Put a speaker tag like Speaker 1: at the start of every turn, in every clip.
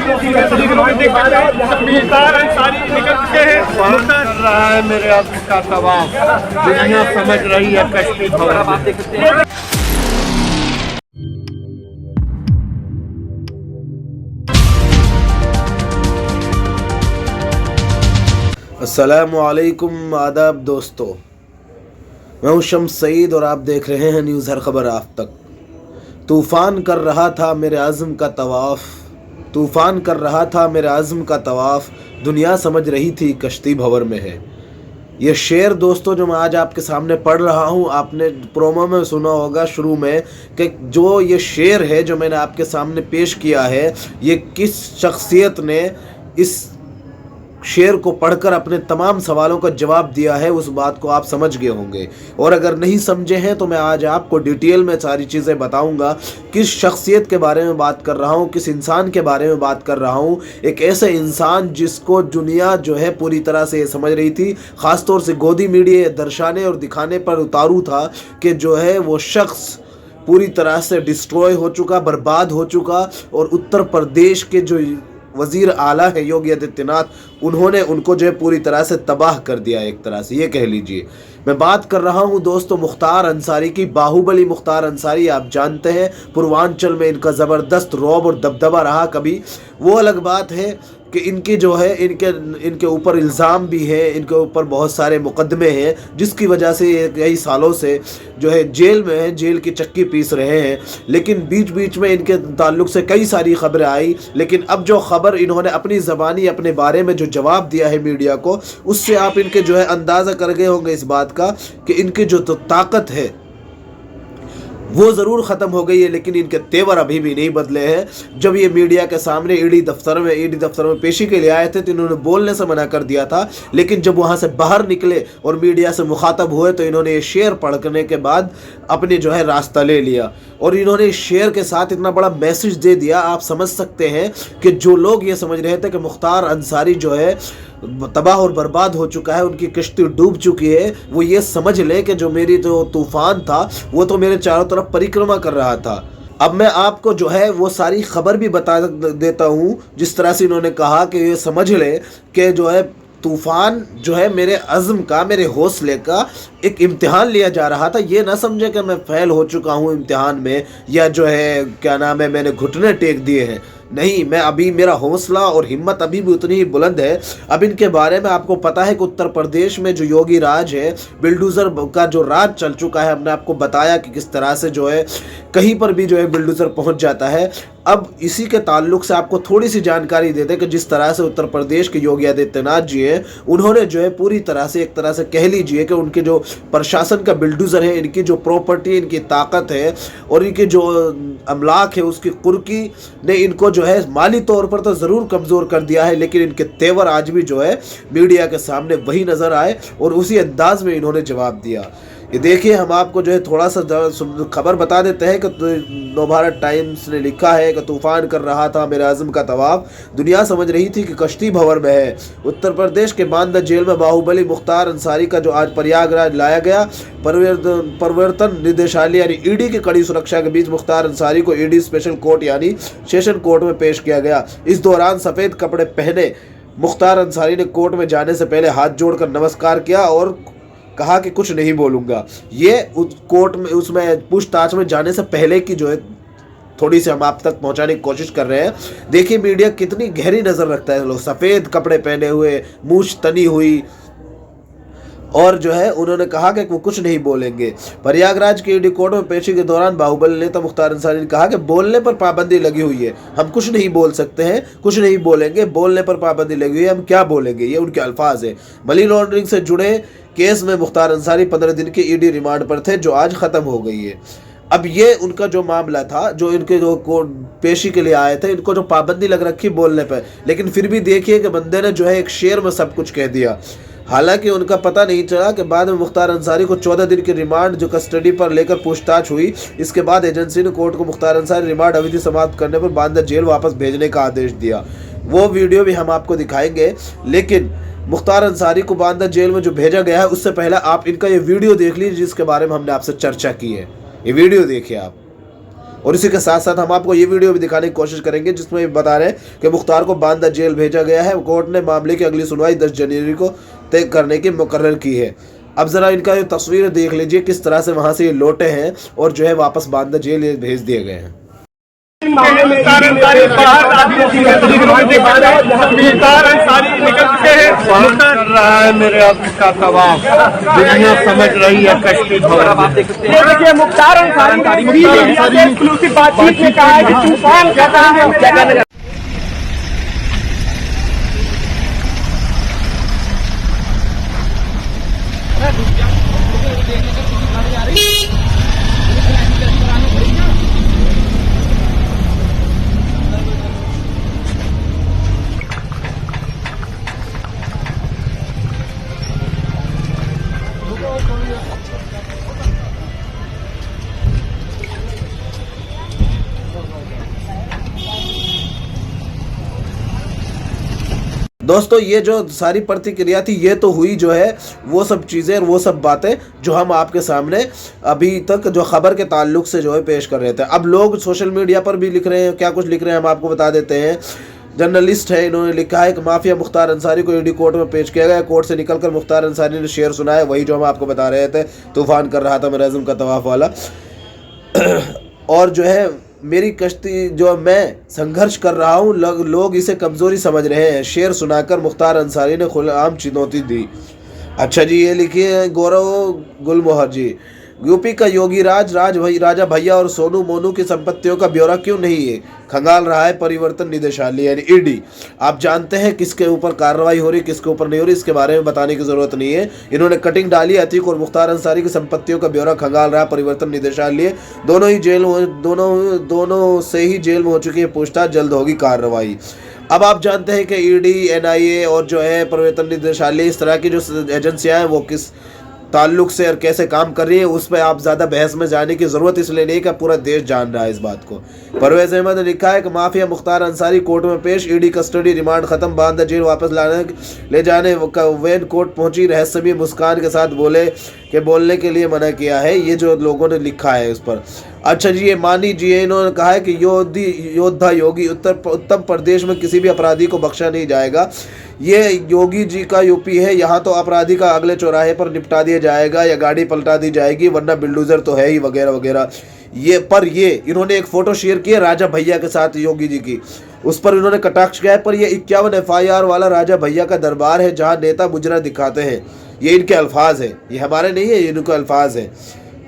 Speaker 1: मुख्तार अंसारी निकल चुके हैं।
Speaker 2: कर रहा है मेरे आदमी का तवाफ, दुनिया समझ रही है कश्ती भवन।
Speaker 1: आप देख सकते हैं।
Speaker 3: अस्सलामुअलैकुम, आदाब दोस्तों, मैं हूं शम्स सईद और आप देख रहे हैं न्यूज़ हर खबर आप तक। तूफ़ान कर रहा था मेरे आज़म का तवाफ़, तूफ़ान कर रहा था मेरे आज़म का तवाफ़, दुनिया समझ रही थी कश्ती भंवर में है। ये शेर दोस्तों जो मैं आज आपके सामने पढ़ रहा हूँ, आपने प्रोमो में सुना होगा शुरू में कि जो ये शेर है जो मैंने आपके सामने पेश किया है, ये किस शख्सियत ने इस शेर को पढ़कर अपने तमाम सवालों का जवाब दिया है, उस बात को आप समझ गए होंगे। और अगर नहीं समझे हैं तो मैं आज आपको डिटेल में सारी चीज़ें बताऊंगा। किस शख्सियत के बारे में बात कर रहा हूं, किस इंसान के बारे में बात कर रहा हूं। एक ऐसे इंसान जिसको दुनिया जो है पूरी तरह से ये समझ रही थी, ख़ासतौर से गोदी मीडिया दर्शाने और दिखाने पर उतारू था कि जो है वो शख्स पूरी तरह से डिस्ट्रॉय हो चुका, बर्बाद हो चुका। और उत्तर प्रदेश के जो वज़ीर आला है योगी आदित्यनाथ, उन्होंने उनको जो है पूरी तरह से तबाह कर दिया, एक तरह से ये कह लीजिए। मैं बात कर रहा हूं दोस्तों मुख्तार अंसारी की। बाहुबली मुख्तार अंसारी, आप जानते हैं पूर्वांचल में इनका ज़बरदस्त रौब और दबदबा रहा कभी। वो अलग बात है कि इनकी जो है इनके ऊपर इल्ज़ाम भी है, इनके ऊपर बहुत सारे मुकदमे हैं, जिसकी वजह से ये कई सालों से जो है जेल में है, जेल की चक्की पीस रहे हैं। लेकिन बीच बीच में इनके ताल्लुक़ से कई सारी ख़बरें आई, लेकिन अब जो ख़बर इन्होंने अपनी ज़बानी अपने बारे में जो जवाब दिया है मीडिया को, उससे आप इनके जो है अंदाज़ा कर गए होंगे इस बात का कि इनकी जो तो ताकत है वो ज़रूर ख़त्म हो गई है, लेकिन इनके तेवर अभी भी नहीं बदले हैं। जब ये मीडिया के सामने ईडी दफ्तर में पेशी के लिए आए थे तो इन्होंने बोलने से मना कर दिया था, लेकिन जब वहाँ से बाहर निकले और मीडिया से मुखातब हुए तो इन्होंने ये शेर पढ़ने के बाद अपनी जो है रास्ता ले लिया। और इन्होंने इस शेर के साथ इतना बड़ा मैसेज दे दिया, आप समझ सकते हैं कि जो लोग ये समझ रहे थे कि मुख्तार अंसारी जो है तबाह और बर्बाद हो चुका है, उनकी किश्ती डूब चुकी है, वो ये समझ ले कि जो मेरी जो तूफ़ान था वो तो मेरे चारों तरफ परिक्रमा कर रहा था। अब मैं आपको जो है वो सारी खबर भी बता देता हूँ, जिस तरह से इन्होंने कहा कि ये समझ ले कि जो है तूफ़ान जो है मेरे अज़्म का, मेरे हौसले का एक इम्तिहान लिया जा रहा था। ये ना समझे कि मैं फ़ेल हो चुका हूँ इम्तिहान में, या जो है क्या नाम है मैंने घुटने टेक दिए हैं। नहीं, मैं अभी, मेरा हौसला और हिम्मत अभी भी उतनी ही बुलंद है। अब इनके बारे में आपको पता है कि उत्तर प्रदेश में जो योगी राज है, बिल्डोज़र का जो राज चल चुका है, हमने आपको बताया कि किस तरह से जो है कहीं पर भी जो है बिल्डोज़र पहुंच जाता है। अब इसी के ताल्लुक से आपको थोड़ी सी जानकारी दे दें कि जिस तरह से उत्तर प्रदेश के योगी आदित्यनाथ जी हैं, उन्होंने जो है पूरी तरह से, एक तरह से कह लीजिए कि उनके जो प्रशासन का बिल्डोज़र है, इनकी जो प्रॉपर्टी, इनकी ताकत है और इनकी जो अमलाक है, उसकी कुर्की ने इनको जो है माली तौर पर तो ज़रूर कमज़ोर कर दिया है, लेकिन इनके तेवर आज भी जो है मीडिया के सामने वही नज़र आए और उसी अंदाज में इन्होंने जवाब दिया। ये देखिए, हम आपको जो है थोड़ा सा खबर बता देते हैं कि नवभारत टाइम्स ने लिखा है कि तूफ़ान कर रहा था मेरे आज़म का तवाफ़, दुनिया समझ रही थी कि कश्ती भंवर में है। उत्तर प्रदेश के बांदा जेल में बाहुबली मुख्तार अंसारी का जो आज प्रयागराज लाया गया, प्रवर्तन निदेशालय यानी ईडी की कड़ी सुरक्षा के बीच मुख्तार अंसारी को ईडी स्पेशल कोर्ट यानी सेशन कोर्ट में पेश किया गया। इस दौरान सफ़ेद कपड़े पहने मुख्तार अंसारी ने कोर्ट में जाने से पहले हाथ जोड़कर नमस्कार किया और कहा कि कुछ नहीं बोलूँगा। ये कोर्ट में उसमें पूछताछ में जाने से पहले की जो है थोड़ी सी हम आप तक पहुंचाने की कोशिश कर रहे हैं। देखिए मीडिया कितनी गहरी नज़र रखता है। लोग सफ़ेद कपड़े पहने हुए, मूछ तनी हुई, और जो है उन्होंने कहा कि वो कुछ नहीं बोलेंगे। प्रयागराज के ईडी कोर्ट में पेशी के दौरान बाहुबली नेता मुख्तार अंसारी ने कहा कि बोलने पर पाबंदी लगी हुई है, हम कुछ नहीं बोल सकते हैं, कुछ नहीं बोलेंगे, बोलने पर पाबंदी लगी हुई है, हम क्या बोलेंगे, ये उनके अल्फाज है। मनी लॉन्ड्रिंग से जुड़े केस में मुख्तार अंसारी 15 दिन के ईडी रिमांड पर थे, जो आज ख़त्म हो गई है। अब ये उनका जो मामला था, जो इनके जो कोर्ट पेशी के लिए आए थे, इनको जो पाबंदी लग रखी बोलने पर, लेकिन फिर भी देखिए कि बंदे ने जो है एक शेर में सब कुछ कह दिया। हालांकि उनका पता नहीं चला कि बाद में मुख्तार अंसारी को 14 दिन की रिमांड जो कस्टडी पर लेकर पूछताछ हुई। इसके बाद एजेंसी ने कोर्ट को मुख्तार अंसारी रिमांड अवधि समाप्त करने पर बांदा जेल वापस भेजने का आदेश दिया। वो वीडियो भी हम आपको दिखाएंगे, लेकिन मुख्तार अंसारी को बांदा जेल में जो भेजा गया है, उससे पहले आप इनका ये वीडियो देख लीजिए जिसके बारे में हमने आपसे चर्चा की है। ये वीडियो देखिए आप, और इसी के साथ साथ हम आपको ये वीडियो भी दिखाने की कोशिश करेंगे जिसमें बता रहे हैं कि मुख्तार को बांदा जेल भेजा गया है। कोर्ट ने मामले की अगली सुनवाई 10 जनवरी को तय करने की मुकर्रर की है। अब जरा इनका ये तस्वीर देख लीजिए किस तरह से वहां से ये लौटे हैं और जो है वापस बांदा जेल ये भेज दिए गए हैं।
Speaker 1: मुख्तार अंसारी बाहर निकल चुके हैं।
Speaker 2: कर रहा है मेरे आदमी का तवाफ, दुनिया समझ रही है कश्ती भवन।
Speaker 1: ये देखिए मुख्तार अंसारी एक्सक्लूसिव बातचीत में कहा है कि तूफान का काम है।
Speaker 3: दोस्तों ये जो सारी प्रतिक्रिया थी ये तो हुई जो है वो सब चीज़ें और वो सब बातें जो हम आपके सामने अभी तक जो खबर के ताल्लुक से जो है पेश कर रहे थे। अब लोग सोशल मीडिया पर भी लिख रहे हैं, क्या कुछ लिख रहे हैं हम आपको बता देते हैं। जर्नलिस्ट है, इन्होंने लिखा है कि माफिया मुख्तार अंसारी को ईडी कोर्ट में पेश किया गया। कोर्ट से निकलकर मुख्तार अंसारी ने शेर सुनाया, वही जो हम आपको बता रहे थे, तूफान कर रहा था मेरे आज़म का तवाफ वाला। और जो है मेरी कश्ती जो मैं संघर्ष कर रहा हूँ, लोग इसे कमज़ोरी समझ रहे हैं। शेर सुनाकर मुख्तार अंसारी ने खुलेआम चुनौती दी। अच्छा जी, ये लिखिए गौरव गुलमोहर जी, यूपी का योगी राजा भैया और सोनू मोनू की संपत्तियों का ब्यौरा क्यों नहीं है, खंगाल रहा है परिवर्तन निदेशालय यानी ईडी। आप जानते हैं किसके ऊपर कार्रवाई हो रही, किसके ऊपर नहीं हो रही, इसके बारे में बताने की जरूरत नहीं है। इन्होंने कटिंग डाली, अतीक और मुख्तार अंसारी की संपत्तियों का ब्यौरा खंगाल रहा है परिवर्तन निदेशालय। दोनों से ही जेल में हो चुकी है पूछताछ, जल्द होगी कार्रवाई। अब आप जानते हैं कि ईडी, एनआईए और जो है परिवर्तन निदेशालय, इस तरह की जो एजेंसियां हैं वो किस ताल्लुक से और कैसे काम कर रही है उस पर आप ज़्यादा बहस में जाने की ज़रूरत इसलिए नहीं कि पूरा देश जान रहा है इस बात को। परवेज अहमद ने लिखा है कि माफिया मुख्तार अंसारी कोर्ट में पेश, ईडी कस्टडी रिमांड खत्म, बांदा जेल वापस ले जाने वैन कोर्ट पहुंची, रहस्यमय मुस्कान के साथ बोलने के लिए मना किया है। ये जो लोगों ने लिखा है उस पर। अच्छा जी, ये मानी जी है, इन्होंने कहा है कि योद्धा योगी उत्तर प्रदेश में किसी भी अपराधी को बख्शा नहीं जाएगा। ये योगी जी का यूपी है, यहाँ तो अपराधी का अगले चौराहे पर निपटा दिया जाएगा या गाड़ी पलटा दी जाएगी, वरना बिल्डोजर तो है ही वगैरह वगैरह। ये इन्होंने एक फोटो शेयर की है राजा भैया के साथ योगी जी की, उस पर इन्होंने कटाक्ष किया है। पर ये 51 FIR वाला राजा भैया का दरबार है जहाँ नेता मुजरा दिखाते हैं। ये इनके अल्फाज है, ये हमारे नहीं है, ये इनके अल्फाज है।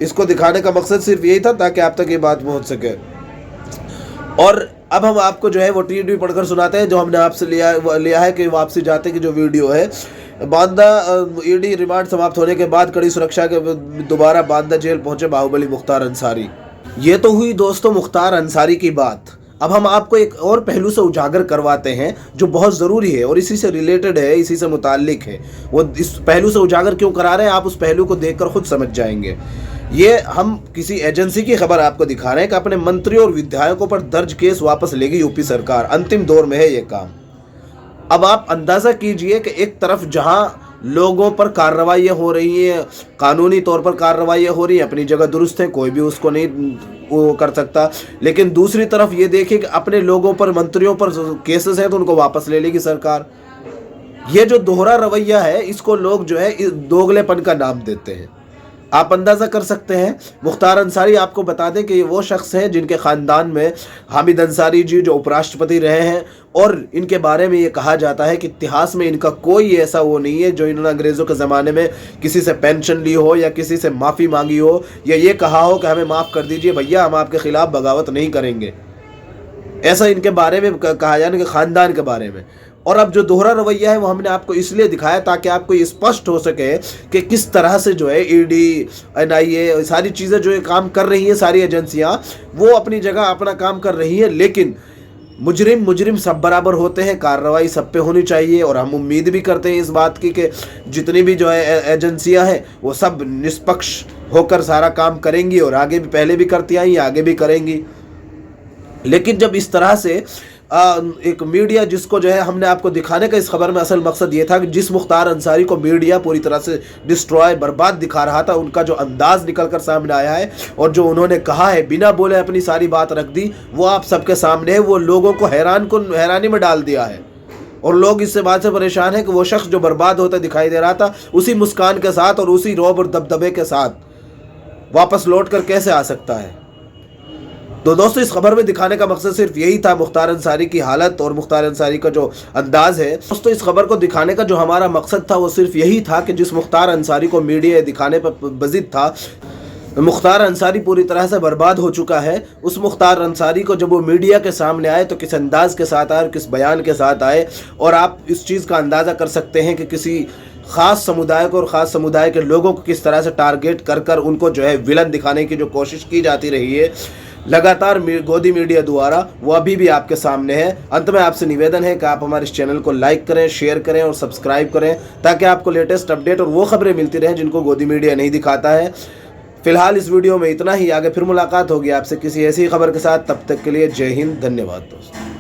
Speaker 3: इसको दिखाने का मकसद सिर्फ यही था ताकि आप तक ये बात पहुँच सके। और अब हम आपको जो है वो टीडी पढ़कर सुनाते हैं जो हमने आपसे लिया है कि वापसी जाते की जो वीडियो है। बांदा ईडी रिमांड समाप्त होने के बाद कड़ी सुरक्षा के दोबारा बांदा जेल पहुंचे बाहुबली मुख्तार अंसारी। ये तो हुई दोस्तों मुख्तार अंसारी की बात। अब हम आपको एक और पहलू से उजागर करवाते हैं जो बहुत ज़रूरी है और इसी से रिलेटेड है, इसी से मुताल्लिक है। वो इस पहलू से उजागर क्यों करा रहे हैं आप उस पहलू को देखकर खुद समझ जाएंगे। ये हम किसी एजेंसी की खबर आपको दिखा रहे हैं कि अपने मंत्रियों और विधायकों पर दर्ज केस वापस लेगी यूपी सरकार, अंतिम दौर में है ये काम। अब आप अंदाज़ा कीजिए कि एक तरफ जहां लोगों पर कार्रवाइयाँ हो रही हैं, कानूनी तौर पर कार्रवाइयाँ हो रही हैं, अपनी जगह दुरुस्त है, कोई भी उसको नहीं वो कर सकता, लेकिन दूसरी तरफ ये देखिए कि अपने लोगों पर, मंत्रियों पर केसेस हैं तो उनको वापस ले लेगी सरकार। ये जो दोहरा रवैया है इसको लोग जो है दोगलेपन का नाम देते हैं। आप अंदाज़ा कर सकते हैं। मुख्तार अंसारी आपको बता दें कि ये वो शख्स हैं जिनके ख़ानदान में हामिद अंसारी जी जो उपराष्ट्रपति रहे हैं और इनके बारे में ये कहा जाता है कि इतिहास में इनका कोई ऐसा वो नहीं है जो इन्होंने अंग्रेज़ों के ज़माने में किसी से पेंशन ली हो या किसी से माफ़ी मांगी हो या ये कहा हो कि हमें माफ़ कर दीजिए भैया, हम आपके ख़िलाफ़ बगावत नहीं करेंगे। ऐसा इनके बारे में कहा जाए, इनके ख़ानदान के बारे में। और अब जो दोहरा रवैया है वो हमने आपको इसलिए दिखाया ताकि आपको ये स्पष्ट हो सके कि किस तरह से जो है ईडी, एनआईए, सारी चीज़ें जो ये काम कर रही हैं, सारी एजेंसियां वो अपनी जगह अपना काम कर रही हैं, लेकिन मुजरिम सब बराबर होते हैं, कार्रवाई सब पे होनी चाहिए। और हम उम्मीद भी करते हैं इस बात की कि जितनी भी जो है एजेंसियां हैं वो सब निष्पक्ष होकर सारा काम करेंगी और आगे भी, पहले भी करती आई, आगे भी करेंगी। लेकिन जब इस तरह से एक मीडिया जिसको जो है हमने आपको दिखाने का इस खबर में असल मकसद ये था कि जिस मुख्तार अंसारी को मीडिया पूरी तरह से डिस्ट्रॉय बर्बाद दिखा रहा था, उनका जो अंदाज निकल कर सामने आया है और जो उन्होंने कहा है, बिना बोले अपनी सारी बात रख दी, वो आप सबके सामने है। वो लोगों को हैरानी में डाल दिया है और लोग इससे बात से परेशान हैं कि वो शख्स जो बर्बाद होता दिखाई दे रहा था, उसी मुस्कान के साथ और उसी रौब और दबदबे के साथ वापस लौट कर कैसे आ सकता है। तो दोस्तों, इस खबर में दिखाने का मकसद सिर्फ यही था, मुख्तार अंसारी की हालत और मुख्तार अंसारी का जो अंदाज है। दोस्तों, इस खबर को दिखाने का जो हमारा मकसद था वो सिर्फ यही था कि जिस मुख्तार अंसारी को मीडिया दिखाने पर बजिद था, मुख्तार अंसारी पूरी तरह से बर्बाद हो चुका है। उस मुख्तार अंसारी को जब वो मीडिया के सामने आए तो किस अंदाज के साथ आए और किस बयान के साथ आए, और आप इस चीज़ का अंदाज़ा कर सकते हैं कि किसी ख़ास समुदाय को और ख़ास समुदाय के लोगों को किस तरह से टारगेट कर कर उनको जो है विलन दिखाने की जो कोशिश की जाती रही है लगातार गोदी मीडिया द्वारा, वो अभी भी आपके सामने है। अंत में आपसे निवेदन है कि आप हमारे इस चैनल को लाइक करें, शेयर करें और सब्सक्राइब करें, ताकि आपको लेटेस्ट अपडेट और वो खबरें मिलती रहें जिनको गोदी मीडिया नहीं दिखाता है। फिलहाल इस वीडियो में इतना ही। आगे फिर मुलाकात होगी आपसे किसी ऐसी खबर के साथ। तब तक के लिए जय हिंद, धन्यवाद दोस्तों।